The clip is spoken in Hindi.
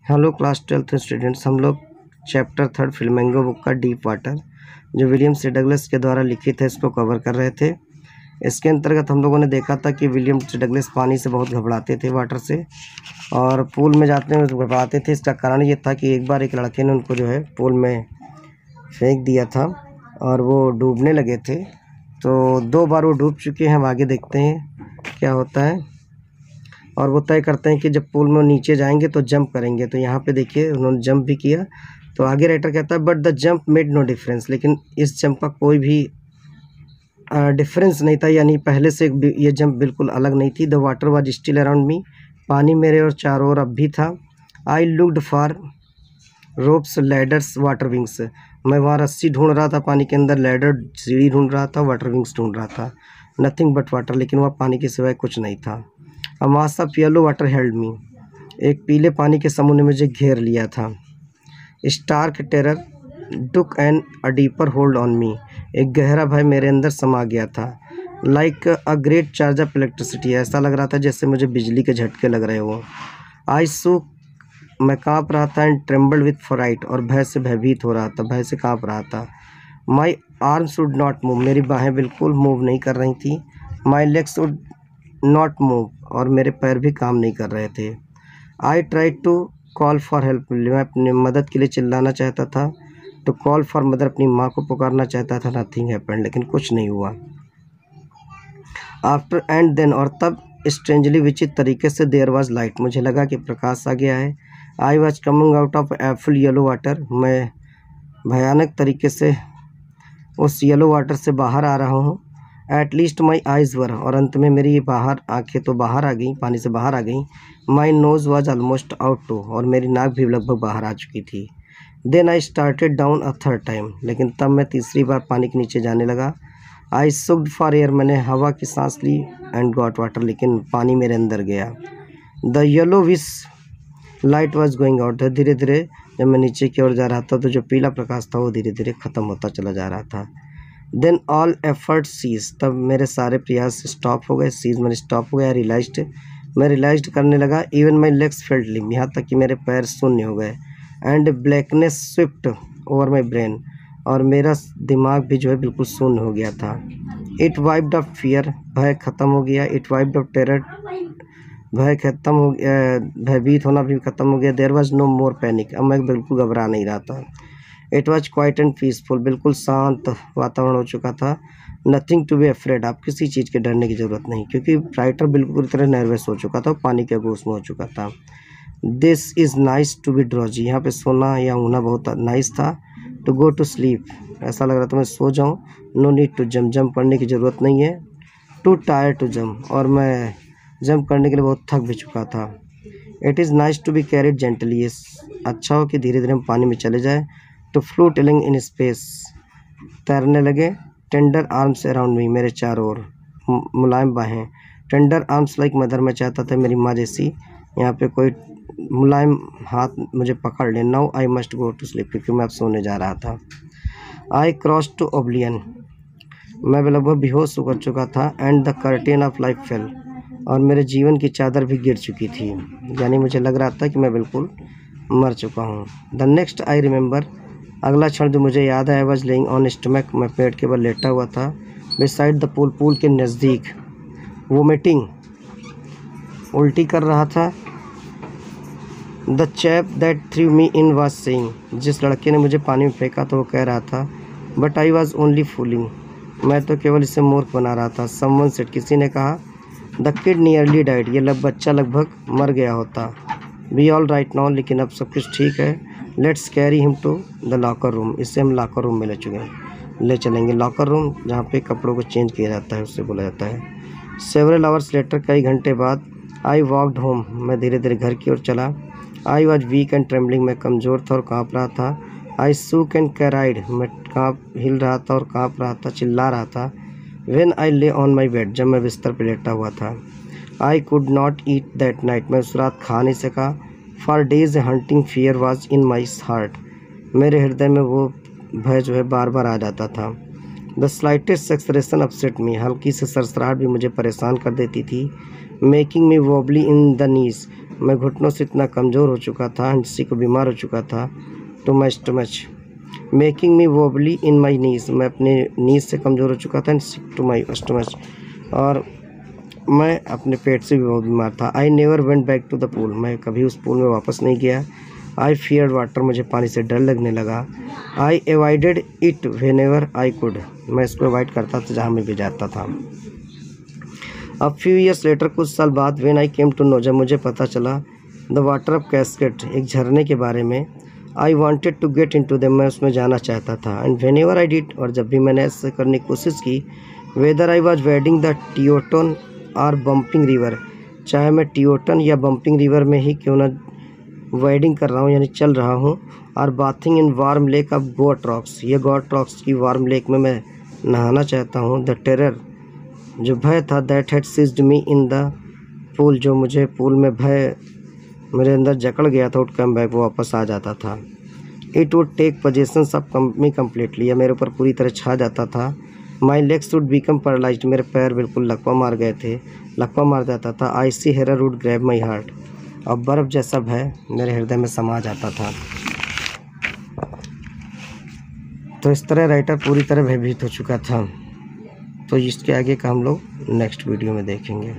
हेलो क्लास 12th स्टूडेंट्स, हम लोग चैप्टर 3 फ्लेमिंगो बुक का डीप वाटर जो विलियम सी डगलस के द्वारा लिखित है इसको कवर कर रहे थे। इसके अंतर्गत हम लोगों ने देखा था कि विलियम सी डगलस पानी से बहुत घबराते थे, वाटर से, और पूल में जाते हुए घबराते थे। इसका कारण ये था कि एक बार एक लड़के ने उनको जो है पूल में फेंक दिया था और वो डूबने लगे थे। तो 2 बार वो डूब चुके हैं। हम आगे देखते हैं क्या होता है और वो तय करते हैं कि जब पूल में नीचे जाएंगे तो जंप करेंगे। तो यहाँ पे देखिए उन्होंने जंप भी किया। तो आगे राइटर कहता है but the jump made no difference, लेकिन इस जंप का कोई भी डिफरेंस नहीं था, यानी पहले से ये जंप बिल्कुल अलग नहीं थी। The water was still around me, पानी मेरे और चारों ओर अब भी था। I looked for ropes ladders water wings, मैं वहाँ रस्सी ढूंढ रहा था पानी के अंदर, लैडर सीढ़ी ढूंढ रहा था, वाटर विंग्स ढूंढ रहा था। नथिंग बट वाटर, लेकिन वहाँ पानी के सिवाय कुछ नहीं था। A mass of yellow water held me, एक पीले पानी के समूह ने मुझे घेर लिया था। Stark terror took an a deeper hold on me, एक गहरा भय मेरे अंदर समा गया था। Like a great charge of electricity, ऐसा लग रहा था जैसे मुझे बिजली के झटके लग रहे हो। आई सू, मैं काँप रहा था। एंड ट्रेम्बल्ड विथ फ्राइट, और भय से भयभीत हो रहा था, भय से काँप रहा था। My arms would not move, मेरी बाहें बिल्कुल मूव नहीं कर रही थी। My legs would not move, और मेरे पैर भी काम नहीं कर रहे थे। I try to call for help, मैं अपनी मदद के लिए चिल्लाना चाहता था। टू कॉल फॉर मदर, अपनी माँ को पुकारना चाहता था। नथिंग हैपेंड, लेकिन कुछ नहीं हुआ। आफ्टर एंड देन, और तब, स्ट्रेंजली विचित्र तरीके से, देयर वॉज लाइट, मुझे लगा कि प्रकाश आ गया है। I was coming out of awful yellow water, मैं भयानक तरीके से उस येलो वाटर से बाहर आ रहा हूँ। एट लीस्ट माई आइज़ वर, और अंत में मेरी बाहर आँखें तो बाहर आ गई, पानी से बाहर आ गई। My nose was almost out too, और मेरी नाक भी लगभग बाहर आ चुकी थी। Then I started down a third time, लेकिन तब मैं तीसरी बार पानी के नीचे जाने लगा। आई सुक्ड फॉर एयर, मैंने हवा की सांस ली। एंड गॉट वाटर, लेकिन पानी मेरे अंदर गया। द येलो विस लाइट वॉज गोइंग आउट, धीरे धीरे जब मैं नीचे की ओर जा रहा था तो जो पीला प्रकाश था वो धीरे धीरे ख़त्म होता चला जा रहा था। देन ऑल एफर्ट सीज, तब मेरे सारे प्रयास स्टॉप हो गए। सीज मैंने स्टॉप हो गया। मैं रियलाइज्ड करने लगा। इवन माई लेग्स फेल्ट लिम, यहाँ तक कि मेरे पैर शून्य हो गए। And blackness Swift over my brain, और मेरा दिमाग भी जो है बिल्कुल शून्य हो गया था। इट वाइप्ड ऑफ फियर, भय ख़त्म हो गया। इट वाइप्ड ऑफ टेरर, भय खत्म हो गया, भयभीत होना भी ख़त्म हो गया। There was no more panic, अब मैं बिल्कुल घबरा नहीं रहा था। It was quite and peaceful, बिल्कुल शांत वातावरण हो चुका था। नथिंग टू बी अफ्रेड, आप किसी चीज़ के डरने की ज़रूरत नहीं, क्योंकि राइटर बिल्कुल पूरी तरह नर्वस हो चुका था, पानी के गोश में हो चुका था। This is nice to be drowsy, यहाँ पे सोना या ऊँघना बहुत नाइस था। टू गो टू स्लीप, ऐसा लग रहा था मैं सो जाऊँ। नो नीड टू जंप करने की ज़रूरत नहीं है। टू टायर टू जंप, और मैं जंप करने के लिए बहुत थक भी चुका था। It is nice to be carried gently, ये अच्छा हो कि धीरे धीरे हम पानी में चले जाए। टू फ्लोटिंग इन स्पेस, तैरने लगे। टेंडर आर्म्स अराउंड मी, मेरे चारों ओर मुलायम बाहें। टेंडर आर्म्स लाइक मदर, मैं चाहता था मेरी माँ जैसी यहाँ पे कोई मुलायम हाथ मुझे पकड़ ले। Now I must go to sleep, क्योंकि मैं अब सोने जा रहा था। आई क्रॉस टू ओब्लियन, मैं लगभग बेहोश होकर चुका था। And the curtain of life fail, और मेरे जीवन की चादर भी गिर चुकी थी, यानी मुझे लग रहा था कि मैं बिल्कुल मर चुका हूँ। द नेक्स्ट आई रिमेंबर, अगला क्षण जो मुझे याद है, I was laying on stomach, मैं पेट के बल लेटा हुआ था। बिसाइड द पूल, पूल के नज़दीक। वोमिटिंग, उल्टी कर रहा था। The chap that through me in was saying, जिस लड़के ने मुझे पानी में फेंका तो वो कह रहा था, but I was only fooling, मैं तो केवल इसे मूर्ख बना रहा था। समवन सेड, किसी ने कहा, द किड नियरली डाइड, ये बच्चा लगभग मर गया होता। बी ऑल राइट नाउ, लेकिन अब सब कुछ ठीक है। Let's carry him to the locker room, इससे हम लॉकर रूम में ले चलेंगे। लॉकर रूम जहाँ पे कपड़ों को चेंज किया जाता है उससे बोला जाता है। सेवरल आवर्स लेटर, कई घंटे बाद। आई वॉकड होम, मैं धीरे धीरे घर की ओर चला। I was weak and trembling, मैं कमज़ोर था और काँप रहा था। आई सूक एंड कैराइड, मैं हिल रहा था और काँप रहा था, चिल्ला रहा था। When I lay on my bed, जब मैं बिस्तर पर लेटा हुआ था। I could not eat that night, मैं उस रात खा नहीं सका। For days a hunting fear was in my heart, मेरे हृदय में वो भय जो है बार बार आ जाता था। The slightest expression upset me, हल्की सी सरसराहट भी मुझे परेशान कर देती थी। Making me wobbly in the knees, मैं घुटनों से इतना कमज़ोर हो चुका था, हंसी को बीमार हो चुका था। Too much making me wobbly in my knees, मैं अपने नीज से कमज़ोर हो चुका था। टू माई स्टमच, और मैं अपने पेट से भी बहुत बीमार था। I never went back to the pool, मैं कभी उस पूल में वापस नहीं गया। आई फियर्ड वाटर, मुझे पानी से डर लगने लगा। I avoided it whenever I could, मैं इसको अवॉइड करता था जहाँ मैं भी जाता था। अब फ्यू ईयर्स लेटर, कुछ साल बाद, when I came to know, जब मुझे पता चला द वाटर ऑफ कैस्केट, एक झरने के बारे में। I wanted to get into them, मैं उसमें जाना चाहता था। And whenever I did, और जब भी मैंने ऐसे करने की कोशिश की, whether I was wading the Teton or bumping river, चाहे मैं टियोटन या बम्पिंग रिवर में ही क्यों ना वेडिंग कर रहा हूँ यानी चल रहा हूँ, और bathing in warm lake of Goat Rocks, ये गोट रॉक्स की वार्म लेक में मैं नहाना चाहता हूँ। द टेरर, जो भय था, that had seized me in the pool, जो मुझे पूल में भय मेरे अंदर जकड़ गया था, उठ कम बैक, वो वापस आ जाता था। It would take possessions of me completely, या मेरे ऊपर पूरी तरह छा जाता था। My legs would become paralysed, मेरे पैर बिल्कुल लकवा मार गए थे, लकवा मार जाता था। Icy horror would grab my heart, और बर्फ़ जैसा भय मेरे हृदय में समा जाता था। तो इस तरह राइटर पूरी तरह भयभीत हो चुका था। तो इसके आगे का हम लोग नेक्स्ट वीडियो में देखेंगे।